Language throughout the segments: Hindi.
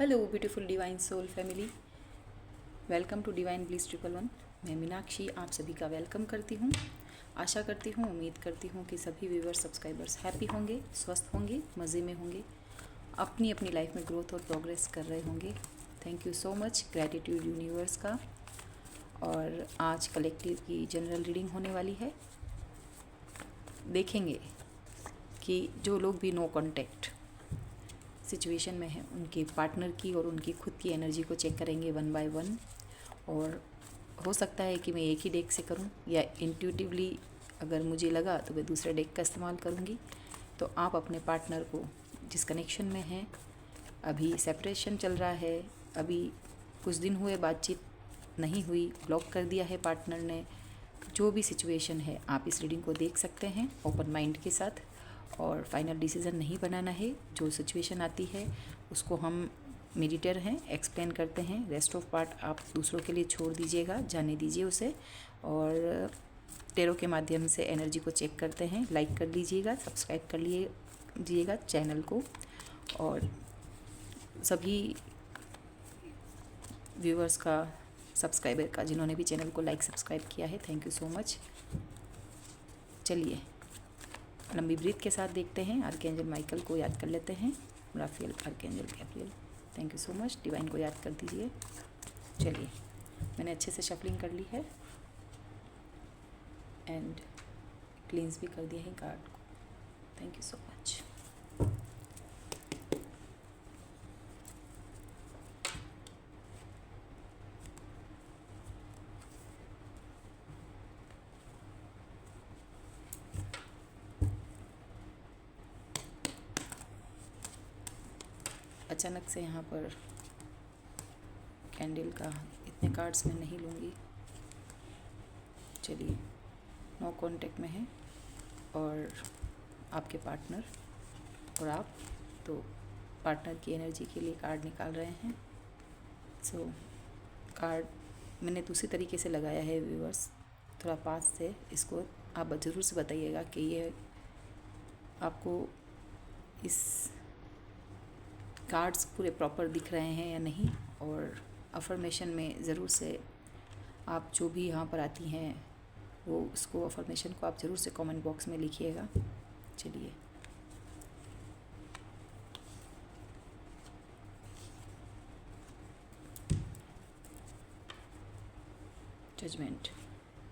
Hello beautiful divine soul family, welcome to divine bliss 111। मैं मीनाक्षी आप सभी का वेलकम करती हूँ। आशा करती हूँ, उम्मीद करती हूँ कि सभी व्यूवर्स सब्सक्राइबर्स हैप्पी होंगे, स्वस्थ होंगे, मज़े में होंगे, अपनी अपनी लाइफ में ग्रोथ और प्रोग्रेस कर रहे होंगे। Thank you so much, gratitude universe का। और आज कलेक्टिव की जनरल रीडिंग होने वाली है। देखेंगे कि जो लोग भी नो कॉन्टैक्ट सिचुएशन में है उनके पार्टनर की और उनकी खुद की एनर्जी को चेक करेंगे वन बाय वन। और हो सकता है कि मैं एक ही डेक से करूं या इंट्यूटिवली अगर मुझे लगा तो मैं दूसरे डेक का इस्तेमाल करूंगी। तो आप अपने पार्टनर को जिस कनेक्शन में हैं, अभी सेपरेशन चल रहा है, अभी कुछ दिन हुए बातचीत नहीं हुई, ब्लॉक कर दिया है पार्टनर ने, जो भी सिचुएशन है आप इस रीडिंग को देख सकते हैं ओपन माइंड के साथ। और फाइनल डिसीज़न नहीं बनाना है। जो सिचुएशन आती है उसको हम मेडिटेटर हैं, एक्सप्लेन करते हैं। रेस्ट ऑफ पार्ट आप दूसरों के लिए छोड़ दीजिएगा, जाने दीजिए उसे। और टेरो के माध्यम से एनर्जी को चेक करते हैं। लाइक कर लीजिएगा, सब्सक्राइब कर लीजिएगा चैनल को। और सभी व्यूवर्स का, सब्सक्राइबर का, जिन्होंने भी चैनल को लाइक सब्सक्राइब किया है, थैंक यू सो मच। चलिए लंबी ब्रीथ के साथ देखते हैं। आर्कएंजल माइकल को याद कर लेते हैं। Raphael, archangel Gabriel, thank you so much. Divine को याद कर दीजिए। चलिए, मैंने अच्छे से शफलिंग कर ली है एंड क्लींस भी कर दिया है कार्ड को। Thank you so much. अचानक से यहाँ पर कैंडल का इतने कार्ड्स मैं नहीं लूँगी। चलिए, नो कांटेक्ट में है और आपके पार्टनर और आप, तो पार्टनर की एनर्जी के लिए कार्ड निकाल रहे हैं। सो कार्ड मैंने दूसरी तरीके से लगाया है व्यूअर्स, थोड़ा पास से। इसको आप ज़रूर से बताइएगा कि ये आपको इस कार्ड्स पूरे प्रॉपर दिख रहे हैं या नहीं। और अफर्मेशन में ज़रूर से आप जो भी यहाँ पर आती हैं वो उसको, अफर्मेशन को आप ज़रूर से कमेंट बॉक्स में लिखिएगा। चलिए, जजमेंट।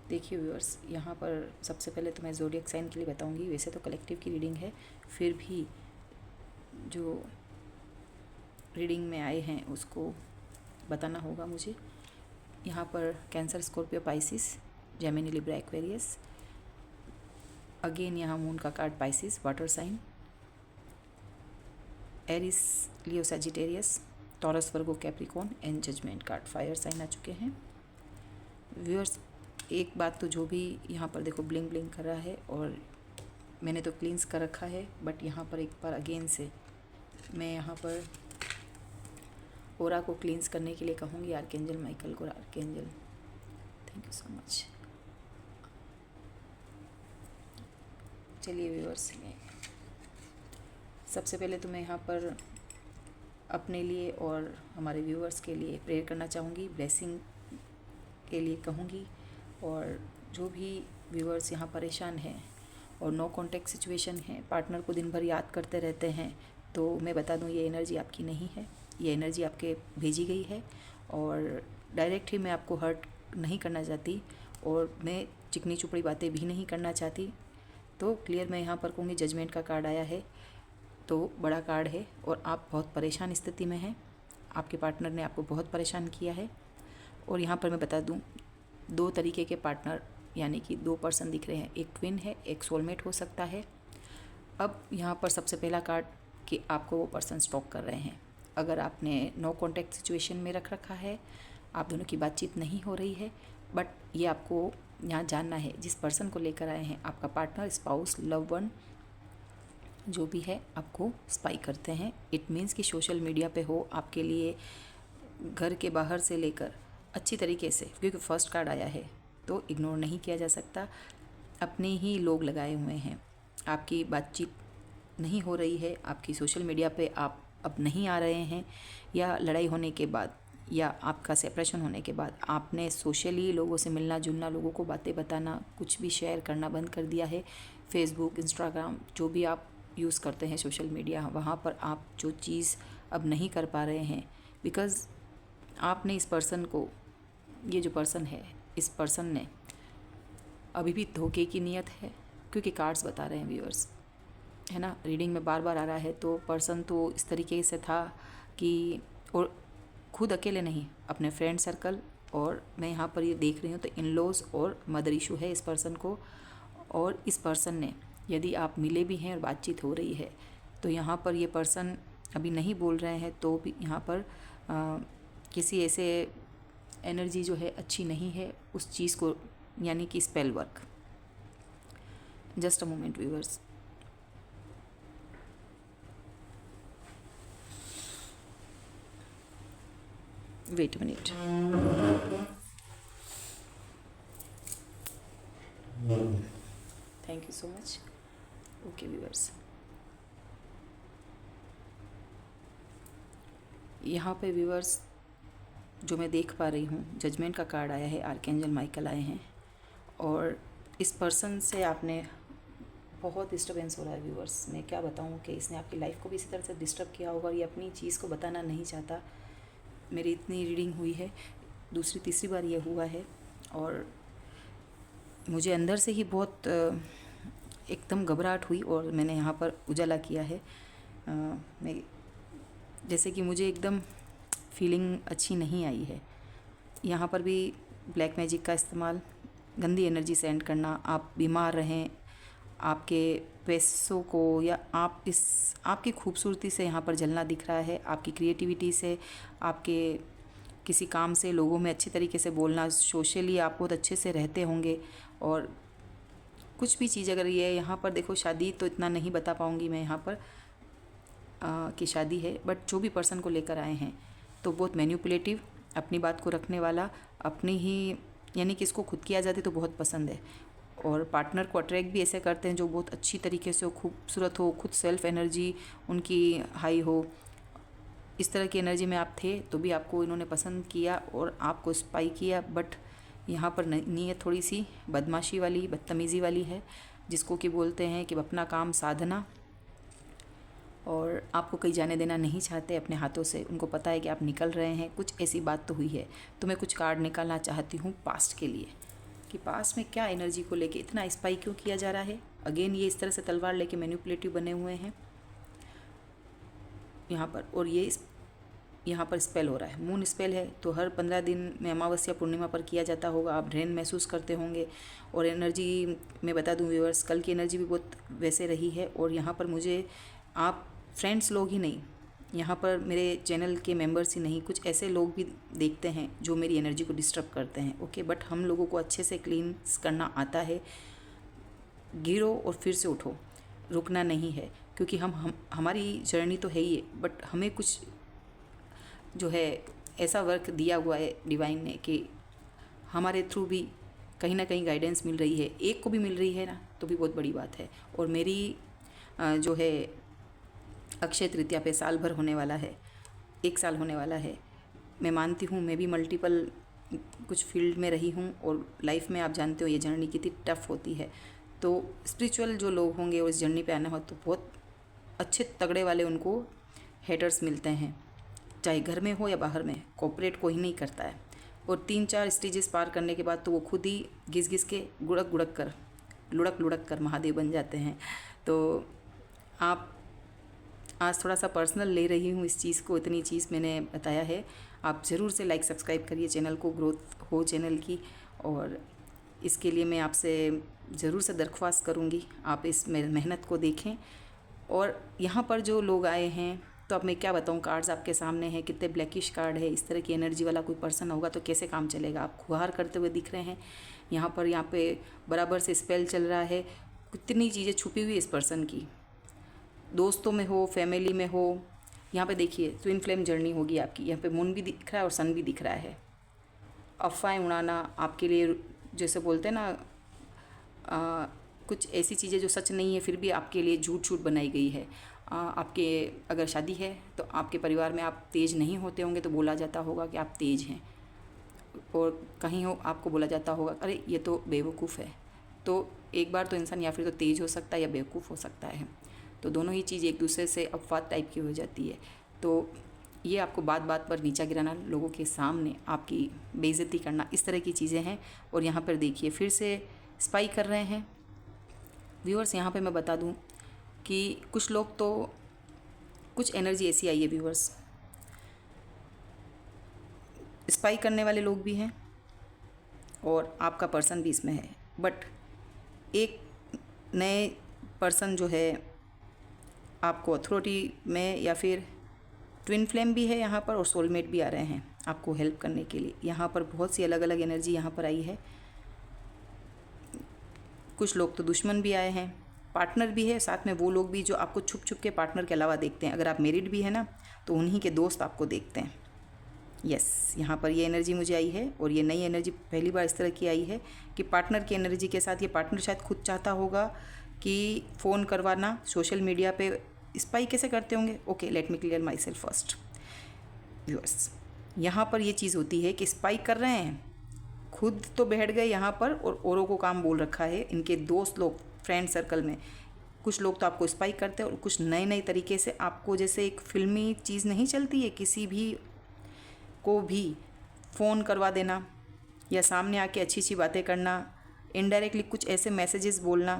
देखिए व्यूअर्स, यहाँ पर सबसे पहले तो मैं ज़ोडिएक साइन के लिए बताऊँगी। वैसे तो कलेक्टिव की रीडिंग है, फिर भी जो रीडिंग में आए हैं उसको बताना होगा मुझे। यहाँ पर Cancer, Scorpio, Pisces, Gemini, Libra, Aquarius. Again यहाँ मून का card Pisces, water sign, Aries, Leo, Sagittarius, Taurus, Virgo, Capricorn and judgement card, fire sign आ चुके हैं। व्यूअर्स, एक बात तो जो भी यहाँ पर देखो ब्लिंक ब्लिंक कर रहा है, और मैंने तो क्लींस कर रखा है, बट यहाँ पर एक बार अगेन से मैं यहाँ पर ओरा को क्लींस करने के लिए कहूँगी आर्कएंजल माइकल को। Archangel, thank you so much. चलिए व्यूअर्स, सबसे पहले तो मैं यहाँ पर अपने लिए और हमारे व्यूअर्स के लिए प्रेयर करना चाहूँगी, ब्लेसिंग के लिए कहूँगी। और जो भी व्यूअर्स यहाँ परेशान हैं और नो कॉन्टैक्ट सिचुएशन है, पार्टनर को दिन भर याद करते रहते हैं, तो मैं बता दूँ ये एनर्जी आपकी नहीं है। ये एनर्जी आपके भेजी गई है और डायरेक्ट ही मैं आपको हर्ट नहीं करना चाहती और मैं चिकनी चुपड़ी बातें भी नहीं करना चाहती। तो क्लियर मैं यहाँ पर कहूँगी, जजमेंट का कार्ड आया है तो बड़ा कार्ड है और आप बहुत परेशान स्थिति में हैं। आपके पार्टनर ने आपको बहुत परेशान किया है। और यहाँ पर मैं बता दूँ, दो तरीके के पार्टनर यानी कि दो पर्सन दिख रहे हैं। एक ट्विन है, एक सोलमेट हो सकता है। अब यहाँ पर सबसे पहला कार्ड कि आपको वो पर्सन स्टॉक कर रहे हैं। अगर आपने नो कॉन्टैक्ट सिचुएशन में रख रखा है, आप दोनों की बातचीत नहीं हो रही है, बट ये आपको यहाँ जानना है, जिस पर्सन को लेकर आए हैं आपका पार्टनर, स्पाउस, लव वन, जो भी है आपको स्पाई करते हैं। इट मीन्स कि सोशल मीडिया पे हो, आपके लिए घर के बाहर से लेकर अच्छी तरीके से, क्योंकि फर्स्ट कार्ड आया है तो इग्नोर नहीं किया जा सकता। अपने ही लोग लगाए हुए हैं, आपकी बातचीत नहीं हो रही है, आपकी सोशल मीडिया पे आप अब नहीं आ रहे हैं, या लड़ाई होने के बाद या आपका सेपरेशन होने के बाद आपने सोशली लोगों से मिलना जुलना, लोगों को बातें बताना, कुछ भी शेयर करना बंद कर दिया है। फेसबुक, इंस्टाग्राम, जो भी आप यूज़ करते हैं सोशल मीडिया, वहाँ पर आप जो चीज़ अब नहीं कर पा रहे हैं, बिकॉज़ आपने इस पर्सन को, ये जो पर्सन है, इस पर्सन ने अभी भी धोखे की नीयत है, क्योंकि कार्ड्स बता रहे हैं व्यूअर्स, है ना, रीडिंग में बार बार आ रहा है। तो पर्सन तो इस तरीके से था कि, और खुद अकेले नहीं, अपने फ्रेंड सर्कल, और मैं यहाँ पर ये देख रही हूँ तो इन लॉज और मदर इशू है इस पर्सन को। और इस पर्सन ने, यदि आप मिले भी हैं और बातचीत हो रही है, तो यहाँ पर ये पर्सन अभी नहीं बोल रहे हैं, तो भी यहाँ पर किसी ऐसे एनर्जी जो है अच्छी नहीं है उस चीज़ को, यानी कि spell work. Just a moment viewers. Wait a minute. Thank you so much. Okay viewers, यहाँ पे व्यूअर्स जो मैं देख पा रही हूँ, जजमेंट का कार्ड आया है, आर्कएंजल माइकल आए हैं, और इस पर्सन से आपने बहुत डिस्टर्बेंस हो रहा है व्यूअर्स। मैं क्या बताऊँ कि इसने आपकी लाइफ को भी इसी तरह से डिस्टर्ब किया होगा, ये अपनी चीज़ को बताना नहीं चाहता। मेरी इतनी रीडिंग हुई है, दूसरी तीसरी बार ये हुआ है, और मुझे अंदर से ही बहुत एकदम घबराहट हुई, और मैंने यहाँ पर उजाला किया है। मैं जैसे कि मुझे एकदम फीलिंग अच्छी नहीं आई है। यहाँ पर भी ब्लैक मैजिक का इस्तेमाल, गंदी एनर्जी सेंड करना, आप बीमार रहें, आपके पैसों को, या आपकी खूबसूरती से यहाँ पर जलना दिख रहा है, आपकी क्रिएटिविटी से, आपके किसी काम से, लोगों में अच्छे तरीके से बोलना, सोशली आप बहुत अच्छे से रहते होंगे। और कुछ भी चीज़ अगर ये यहाँ पर देखो, शादी तो इतना नहीं बता पाऊँगी मैं यहाँ पर कि शादी है, बट जो भी पर्सन को लेकर आए हैं तो बहुत मैनिपुलेटिव, अपनी बात को रखने वाला, अपनी ही, यानी कि इसको खुद की आज़ादी तो बहुत पसंद है, और पार्टनर को अट्रैक्ट भी ऐसे करते हैं जो बहुत अच्छी तरीके से हो, खूबसूरत हो, खुद सेल्फ एनर्जी उनकी हाई हो। इस तरह की एनर्जी में आप थे तो भी आपको इन्होंने पसंद किया और आपको स्पाई किया, बट यहाँ पर नीयत थोड़ी सी बदमाशी वाली, बदतमीज़ी वाली है, जिसको कि बोलते हैं कि अपना काम साधना, और आपको कहीं जाने देना नहीं चाहते अपने हाथों से। उनको पता है कि आप निकल रहे हैं, कुछ ऐसी बात तो हुई है। तो मैं कुछ कार्ड निकालना चाहती हूँ पास्ट के लिए, कि पास्ट में क्या एनर्जी को लेके इतना स्पाई क्यों किया जा रहा है। अगेन ये इस तरह से तलवार लेके मैनिपुलेटिव बने हुए हैं यहाँ पर, और ये यहाँ पर स्पेल हो रहा है, मून स्पेल है, तो हर 15 दिन में अमावस्या पूर्णिमा पर किया जाता होगा। आप ड्रेन महसूस करते होंगे, और एनर्जी मैं बता दूं व्यूअर्स, कल की एनर्जी भी बहुत वैसे रही है। और यहाँ पर मुझे, आप फ्रेंड्स लोग ही नहीं, यहाँ पर मेरे चैनल के मेंबर्स ही नहीं, कुछ ऐसे लोग भी देखते हैं जो मेरी एनर्जी को डिस्टर्ब करते हैं। ओके, बट हम लोगों को अच्छे से क्लींस करना आता है। गिरो और फिर से उठो, रुकना नहीं है, क्योंकि हमारी जर्नी तो है ही है, बट हमें कुछ जो है ऐसा वर्क दिया हुआ है डिवाइन ने कि हमारे थ्रू भी कहीं ना कहीं गाइडेंस मिल रही है। एक को भी मिल रही है ना, तो भी बहुत बड़ी बात है। और मेरी जो है अक्षय तृतीया पे साल भर होने वाला है, 1 साल होने वाला है। मैं मानती हूँ, मैं भी मल्टीपल कुछ फील्ड में रही हूँ, और लाइफ में आप जानते हो ये जर्नी कितनी टफ होती है। तो स्पिरिचुअल जो लोग होंगे और इस जर्नी पे आना हो, तो बहुत अच्छे तगड़े वाले उनको हेटर्स मिलते हैं, चाहे घर में हो या बाहर में, कोऑपरेट कोई नहीं करता है। और 3-4 स्टेजेस पार करने के बाद तो वो खुद ही घिस घिस के लुढ़क लुढ़क कर महादेव बन जाते हैं। तो आप, आज थोड़ा सा पर्सनल ले रही हूँ इस चीज़ को, इतनी चीज़ मैंने बताया है। आप ज़रूर से लाइक सब्सक्राइब करिए चैनल को, ग्रोथ हो चैनल की, और इसके लिए मैं आपसे ज़रूर से दरख्वास्त करूँगी, आप इस मेहनत को देखें। और यहाँ पर जो लोग आए हैं, तो अब मैं क्या बताऊँ, कार्ड्स आपके सामने हैं, कितने ब्लैकिश कार्ड है। इस तरह की एनर्जी वाला कोई पर्सन होगा तो कैसे काम चलेगा। आप खुहार करते हुए दिख रहे हैं यहाँ पे बराबर से स्पेल चल रहा है। कितनी चीज़ें छुपी हुई इस पर्सन की, दोस्तों में हो, फैमिली में हो। यहाँ पे देखिए ट्विन फ्लेम जर्नी होगी आपकी। यहाँ पे मून भी दिख रहा है और सन भी दिख रहा है। अफवाहें उड़ाना आपके लिए, जैसे बोलते हैं ना, कुछ ऐसी चीज़ें जो सच नहीं है फिर भी आपके लिए झूठ बनाई गई है। आपके अगर शादी है तो आपके परिवार में आप तेज़ नहीं होते होंगे तो बोला जाता होगा कि आप तेज़ हैं, और कहीं हो आपको बोला जाता होगा अरे ये तो बेवकूफ़ है। तो एक बार तो इंसान या फिर तो तेज़ हो सकता है या बेवकूफ़ हो सकता है, तो दोनों ही चीज़ एक दूसरे से अपवाद टाइप की हो जाती है। तो ये आपको बात बात पर नीचा गिराना, लोगों के सामने आपकी बेइज्जती करना, इस तरह की चीज़ें हैं। और यहाँ पर देखिए फिर से स्पाई कर रहे हैं व्यूअर्स। यहाँ पे मैं बता दूँ कि कुछ लोग तो कुछ एनर्जी ऐसी आई है व्यूअर्स, स्पाई करने वाले लोग भी हैं और आपका पर्सन भी इसमें है, बट एक नए पर्सन जो है आपको अथॉरिटी में या फिर ट्विन फ्लेम भी है यहाँ पर, और सोलमेट भी आ रहे हैं आपको हेल्प करने के लिए। यहाँ पर बहुत सी अलग अलग एनर्जी यहाँ पर आई है। कुछ लोग तो दुश्मन भी आए हैं, पार्टनर भी है, साथ में वो लोग भी जो आपको छुप छुप के पार्टनर के अलावा देखते हैं। अगर आप मैरिड भी है ना तो उन्हीं के दोस्त आपको देखते हैं। यस, यहाँ पर ये एनर्जी मुझे आई है, और ये नई एनर्जी पहली बार इस तरह की आई है कि पार्टनर की एनर्जी के साथ ये पार्टनर शायद खुद चाहता होगा कि फ़ोन करवाना सोशल मीडिया पे। स्पाई कैसे करते होंगे? Okay, let me clear my self first viewers. यहाँ पर ये चीज़ होती है कि स्पाई कर रहे हैं, खुद तो बैठ गए यहाँ पर और औरों को काम बोल रखा है इनके दोस्त लोग, फ्रेंड सर्कल में। कुछ लोग तो आपको स्पाई करते हैं और कुछ नए नए तरीके से आपको, जैसे एक फिल्मी चीज़ नहीं चलती है, किसी भी को भी फ़ोन करवा देना या सामने आके अच्छी अच्छी बातें करना, इनडायरेक्टली कुछ ऐसे मैसेजेस बोलना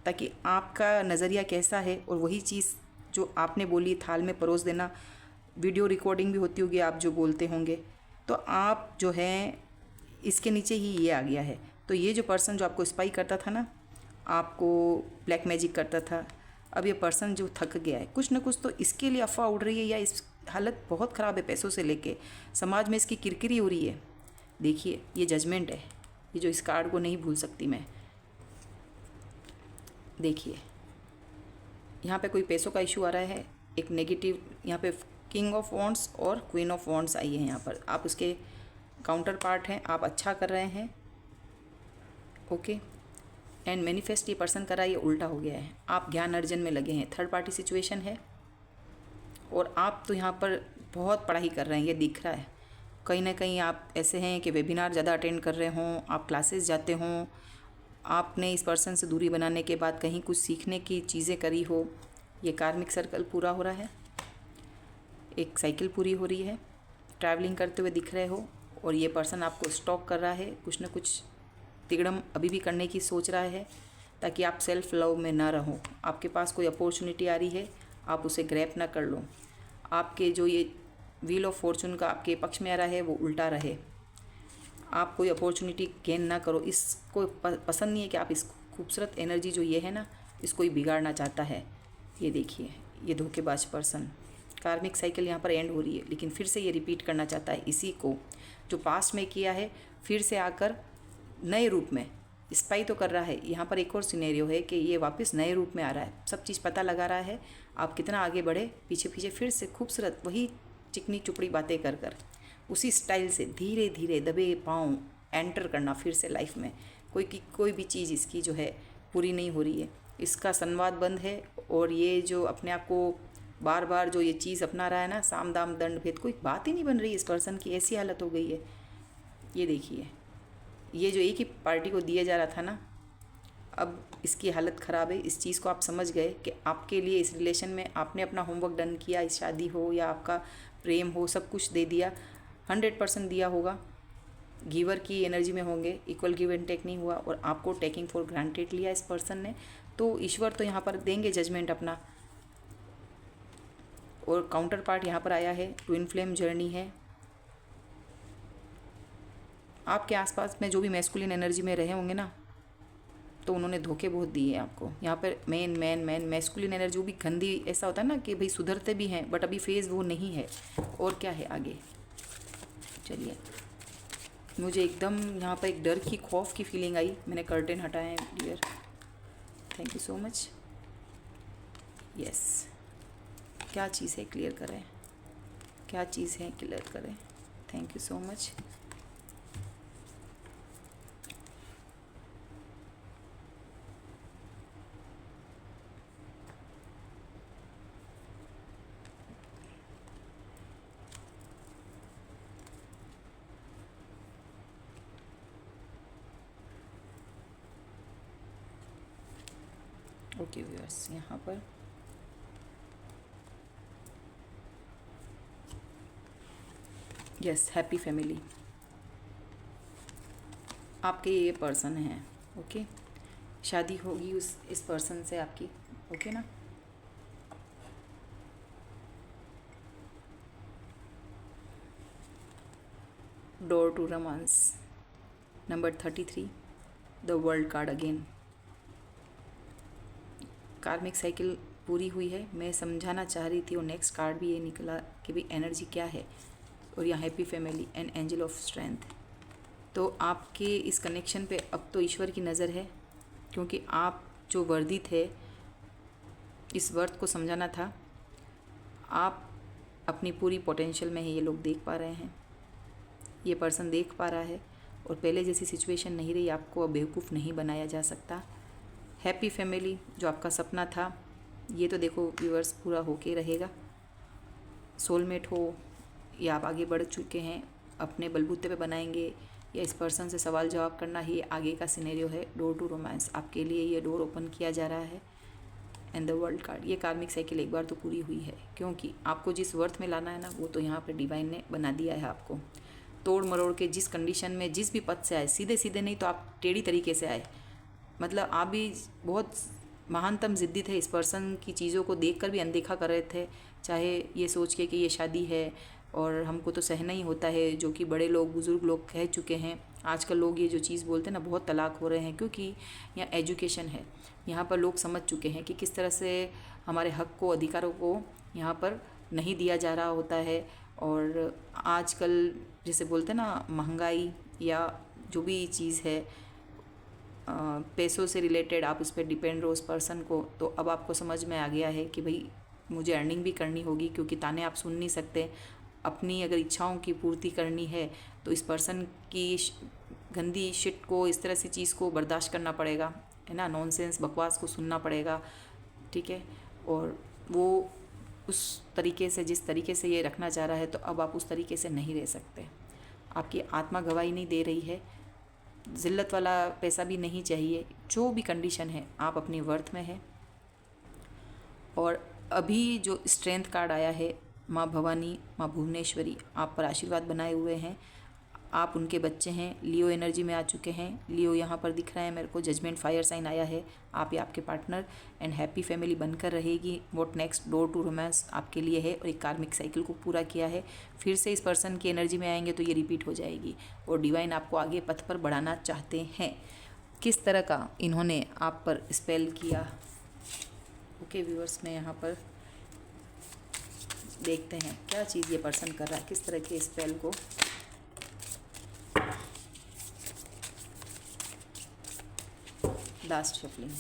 ताकि आपका नज़रिया कैसा है और वही चीज़ जो आपने बोली थाल में परोस देना। वीडियो रिकॉर्डिंग भी होती होगी, आप जो बोलते होंगे, तो आप जो है इसके नीचे ही ये आ गया है। तो ये जो पर्सन जो आपको स्पाई करता था ना, आपको ब्लैक मैजिक करता था, अब ये पर्सन जो थक गया है, कुछ ना कुछ तो इसके लिए अफवाह उड़ रही है, या इस हालत बहुत ख़राब है पैसों से लेके, समाज में इसकी किरकिरी हो रही है। देखिए ये जजमेंट है, ये जो इस कार्ड को नहीं भूल सकती मैं। देखिए यहाँ पे कोई पैसों का इशू आ रहा है, एक नेगेटिव, यहाँ पे किंग ऑफ वॉन्ड्स और क्वीन ऑफ वॉन्ड्स आई है। यहाँ पर आप उसके काउंटर पार्ट हैं, आप अच्छा कर रहे हैं, ओके। एंड मैनिफेस्ट ये पर्सन कर रहा है, ये उल्टा हो गया है, आप ज्ञान अर्जन में लगे हैं, थर्ड पार्टी सिचुएशन है। और आप तो यहाँ पर बहुत पढ़ाई कर रहे हैं, ये दिख रहा है। कहीं ना कहीं आप ऐसे हैं कि वेबिनार ज़्यादा अटेंड कर रहे हों, आप क्लासेस जाते हों, आपने इस पर्सन से दूरी बनाने के बाद कहीं कुछ सीखने की चीज़ें करी हो। ये कार्मिक सर्कल पूरा हो रहा है, एक साइकिल पूरी हो रही है, ट्रैवलिंग करते हुए दिख रहे हो, और ये पर्सन आपको स्टॉक कर रहा है, कुछ ना कुछ तिगड़म अभी भी करने की सोच रहा है ताकि आप सेल्फ लव में ना रहो। आपके पास कोई अपॉर्चुनिटी आ रही है, आप उसे ग्रैब ना कर लो। आपके जो ये व्हील ऑफ फॉर्चून का आपके पक्ष में आ रहा है वो उल्टा रहे, आप कोई अपॉर्चुनिटी गेन ना करो। इसको पसंद नहीं है कि आप इस खूबसूरत एनर्जी जो ये है ना, इसको ही बिगाड़ना चाहता है। ये देखिए, ये धोखेबाज पर्सन, कार्मिक साइकिल यहाँ पर एंड हो रही है, लेकिन फिर से ये रिपीट करना चाहता है इसी को जो पास्ट में किया है, फिर से आकर नए रूप में स्पाई तो कर रहा है। यहाँ पर एक और सिनेरियो है कि ये वापस नए रूप में आ रहा है, सब चीज़ पता लगा रहा है आप कितना आगे बढ़े, पीछे पीछे फिर से खूबसूरत वही चिकनी चुपड़ी बातें कर कर उसी स्टाइल से धीरे धीरे दबे पाँव एंटर करना फिर से लाइफ में। कोई भी चीज़ इसकी जो है पूरी नहीं हो रही है, इसका संवाद बंद है। और ये जो अपने आप को बार बार जो ये चीज़ अपना रहा है ना, साम दाम दंड भेद, कोई बात ही नहीं बन रही इस पर्सन की, ऐसी हालत हो गई है। ये देखिए, ये जो एक ही पार्टी को दिया जा रहा था ना, अब इसकी हालत ख़राब है। इस चीज़ को आप समझ गए कि आपके लिए इस रिलेशन में आपने अपना होमवर्क डन किया, इस शादी हो या आपका प्रेम हो, सब कुछ दे दिया, 100% दिया होगा। गिवर की एनर्जी में होंगे, इक्वल गिव एंड टेक नहीं हुआ, और आपको टेकिंग फॉर ग्रांटेड लिया इस पर्सन ने। तो ईश्वर तो यहाँ पर देंगे जजमेंट अपना। और काउंटर पार्ट यहाँ पर आया है, ट्विन फ्लेम जर्नी है। आपके आसपास में जो भी मैस्कुलिन एनर्जी में रहे होंगे ना, तो उन्होंने धोखे बहुत दिए आपको। यहाँ पर मैन मैस्कुलिन एनर्जी वो भी गंदी, ऐसा होता है ना कि भाई सुधरते भी हैं बट अभी फेज़ वो नहीं है। और क्या है आगे, चलिए। मुझे एकदम यहाँ पर एक डर की, खौफ की फीलिंग आई, मैंने कर्टेन हटाए हैं dear, thank you so much. Yes, क्या चीज़ है क्लियर करें, क्या चीज़ है क्लियर करें, thank you so much. Okay viewers, यहाँ पर यस, हैप्पी फैमिली, आपके ये पर्सन हैं। ओके, शादी होगी इस पर्सन से आपकी। ओके ना। Door to romance, number 33, the world card again. Karmic cycle पूरी हुई है, मैं समझाना चाह रही थी और नेक्स्ट कार्ड भी ये निकला कि भाई एनर्जी क्या है, और यहाँ happy family and angel of strength. तो आपके इस कनेक्शन पे अब तो ईश्वर की नज़र है, क्योंकि आप जो वर्धित है, इस वर्थ को समझाना था, आप अपनी पूरी पोटेंशियल में है, ये लोग देख पा रहे हैं, ये पर्सन देख पा रहा है, और पहले जैसी सिचुएशन नहीं रही, आपको अब बेवकूफ़ नहीं बनाया जा सकता। हैप्पी फैमिली जो आपका सपना था, ये तो देखो व्यूअर्स पूरा होके रहेगा। सोलमेट हो या आप आगे बढ़ चुके हैं, अपने बलबूते पे बनाएंगे, या इस पर्सन से सवाल जवाब करना ही आगे का सिनेरियो है। डोर टू रोमांस, आपके लिए ये डोर ओपन किया जा रहा है। एंड द वर्ल्ड कार्ड, ये कार्मिक साइकिल एक बार तो पूरी हुई है, क्योंकि आपको जिस वर्थ में लाना है ना, वो तो यहाँ पर डिवाइन ने बना दिया है। आपको तोड़ मरोड़ के जिस कंडीशन में जिस भी पद से आए, सीधे सीधे नहीं तो आप टेढ़ी तरीके से आए, मतलब आप भी बहुत महानतम ज़िद्दी थे, इस पर्सन की चीज़ों को देखकर भी अनदेखा कर रहे थे, चाहे ये सोच के कि ये शादी है और हमको तो सहना ही होता है, जो कि बड़े लोग बुज़ुर्ग लोग कह चुके हैं। आजकल लोग ये जो चीज़ बोलते हैं ना, बहुत तलाक हो रहे हैं, क्योंकि यहाँ एजुकेशन है, यहाँ पर लोग समझ चुके हैं कि किस तरह से हमारे हक को, अधिकारों को यहाँ पर नहीं दिया जा रहा होता है। और आजकल जैसे बोलते हैं ना, महंगाई या जो भी चीज़ है, पैसों से रिलेटेड, आप उस पर डिपेंड रहो उस पर्सन को, तो अब आपको समझ में आ गया है कि भाई मुझे अर्निंग भी करनी होगी, क्योंकि ताने आप सुन नहीं सकते। अपनी अगर इच्छाओं की पूर्ति करनी है तो इस पर्सन की गंदी शिट को, इस तरह से चीज़ को बर्दाश्त करना पड़ेगा, है ना, नॉनसेंस बकवास को सुनना पड़ेगा, ठीक है। और वो उस तरीके से, जिस तरीके से ये रखना चाह रहा है, तो अब आप उस तरीके से नहीं रह सकते। आपकी आत्मा गवाही नहीं दे रही है, ज़िल्लत वाला पैसा भी नहीं चाहिए, जो भी कंडीशन है आप अपनी वर्थ में है। और अभी जो स्ट्रेंथ कार्ड आया है, माँ भवानी, माँ भुवनेश्वरी आप पर आशीर्वाद बनाए हुए हैं, आप उनके बच्चे हैं, लियो एनर्जी में आ चुके हैं। लियो यहाँ पर दिख रहा है मेरे को, जजमेंट फायर साइन आया है, आप या आपके पार्टनर, एंड हैप्पी फैमिली बनकर रहेगी। What next, door to romance आपके लिए है, और एक कार्मिक साइकिल को पूरा किया है। फिर से इस पर्सन की एनर्जी में आएंगे तो ये रिपीट हो जाएगी, और डिवाइन आपको आगे पथ पर बढ़ाना चाहते हैं। किस तरह का इन्होंने आप पर स्पेल किया, ओके व्यूअर्स, मैं यहाँ पर देखते हैं क्या चीज़ ये पर्सन कर रहा है, किस तरह के स्पेल को। लास्ट शफलिंग,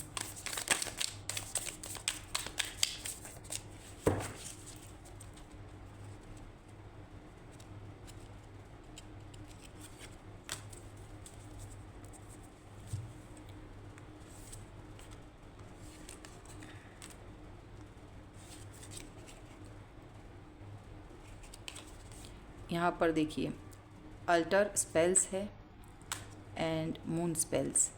यहाँ पर देखिए अल्टर स्पेल्स है एंड मून स्पेल्स।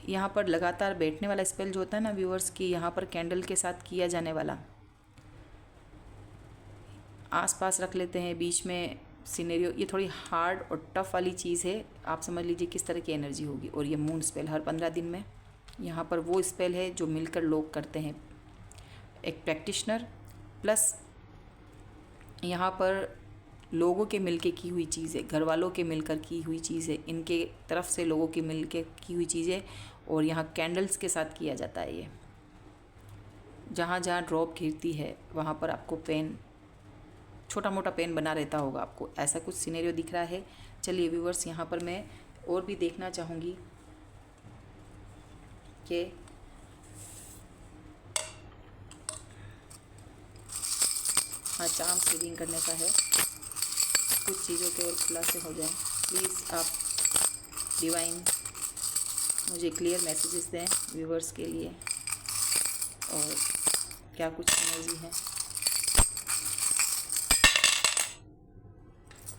यहाँ पर लगातार बैठने वाला स्पेल जो होता है ना व्यूअर्स, की यहाँ पर कैंडल के साथ किया जाने वाला, आसपास रख लेते हैं, बीच में सिनेरियो, ये थोड़ी हार्ड और टफ वाली चीज़ है, आप समझ लीजिए किस तरह की एनर्जी होगी। और ये मून स्पेल हर 15 दिन में, यहाँ पर वो स्पेल है जो मिलकर लोग करते हैं, एक प्रैक्टिशनर प्लस यहाँ पर लोगों के मिलके की हुई चीज़ है, घर वालों के मिलकर की हुई चीज़ है, इनके तरफ से लोगों के मिलके की हुई चीज़ है। और यहाँ कैंडल्स के साथ किया जाता है ये, जहाँ जहाँ ड्रॉप गिरती है वहाँ पर आपको पेन, छोटा मोटा पेन बना रहता होगा आपको, ऐसा कुछ सिनेरियो दिख रहा है। चलिए व्यूवर्स, यहाँ पर मैं और भी देखना चाहूँगी कि हाँ, चार्म रीडिंग करने का है, कुछ चीज़ों के और खुलासे हो जाएं। प्लीज़ आप डिवाइन मुझे क्लियर मैसेजेस दें व्यूवर्स के लिए, और क्या कुछ एनर्जी है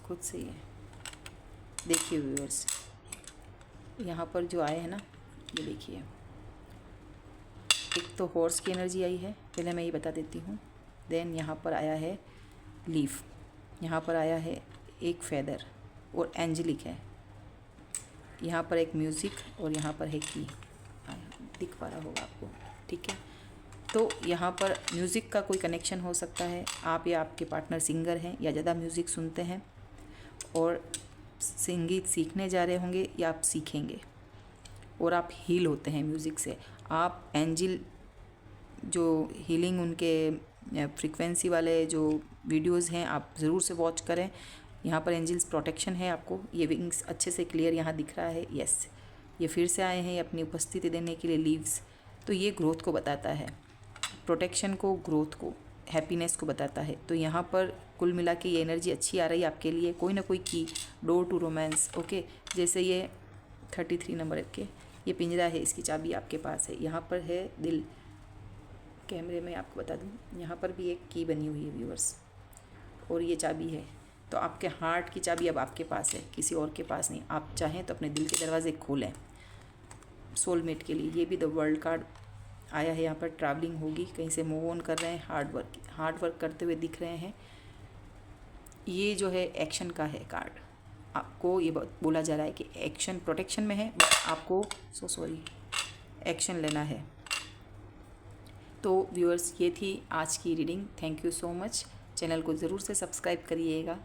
खुद से ही है। देखिए व्यूवर्स, यहाँ पर जो आए हैं ना, ये देखिए एक तो हॉर्स की एनर्जी आई है, पहले मैं ये बता देती हूँ। देन यहाँ पर आया है लीफ, यहाँ पर आया है एक फेदर और एंजेलिक है, यहाँ पर एक म्यूज़िक और यहाँ पर है की, दिख पा रहा होगा आपको, ठीक है। तो यहाँ पर म्यूज़िक का कोई कनेक्शन हो सकता है, आप या आपके पार्टनर सिंगर हैं या ज़्यादा म्यूज़िक सुनते हैं और संगीत सीखने जा रहे होंगे या आप सीखेंगे और आप हील होते हैं म्यूज़िक से। आप एंजिल जो हीलिंग उनके फ्रीक्वेंसी वाले जो वीडियोस हैं आप ज़रूर से वॉच करें। यहाँ पर एंजल्स प्रोटेक्शन है आपको, ये विंग्स अच्छे से क्लियर यहाँ दिख रहा है। यस, ये फिर से आए हैं अपनी उपस्थिति देने के लिए लीव्स। तो ये ग्रोथ को बताता है, प्रोटेक्शन को, ग्रोथ को, हैप्पीनेस को बताता है। तो यहाँ पर कुल मिला के ये एनर्जी अच्छी आ रही है आपके लिए। कोई ना कोई की, डोर टू रोमांस, ओके। जैसे ये 33 नंबर के ये पिंजरा है, इसकी चाबी आपके पास है। यहाँ पर है दिल, कैमरे में आपको बता दूँ, यहाँ पर भी एक की बनी हुई है व्यूअर्स, और ये चाबी है। तो आपके हार्ट की चाबी अब आपके पास है, किसी और के पास नहीं। आप चाहें तो अपने दिल के दरवाजे खोलें सोलमेट के लिए। ये भी द वर्ल्ड कार्ड आया है। यहाँ पर ट्रैवलिंग होगी, कहीं से मूव ऑन कर रहे हैं, हार्ड वर्क करते हुए दिख रहे हैं। ये जो है एक्शन का है कार्ड, आपको ये बोला जा रहा है कि एक्शन, प्रोटेक्शन में है बट आपको एक्शन लेना है। तो व्यूअर्स, ये थी आज की reading. Thank you so much. Channel को ज़रूर से सब्सक्राइब करिएगा।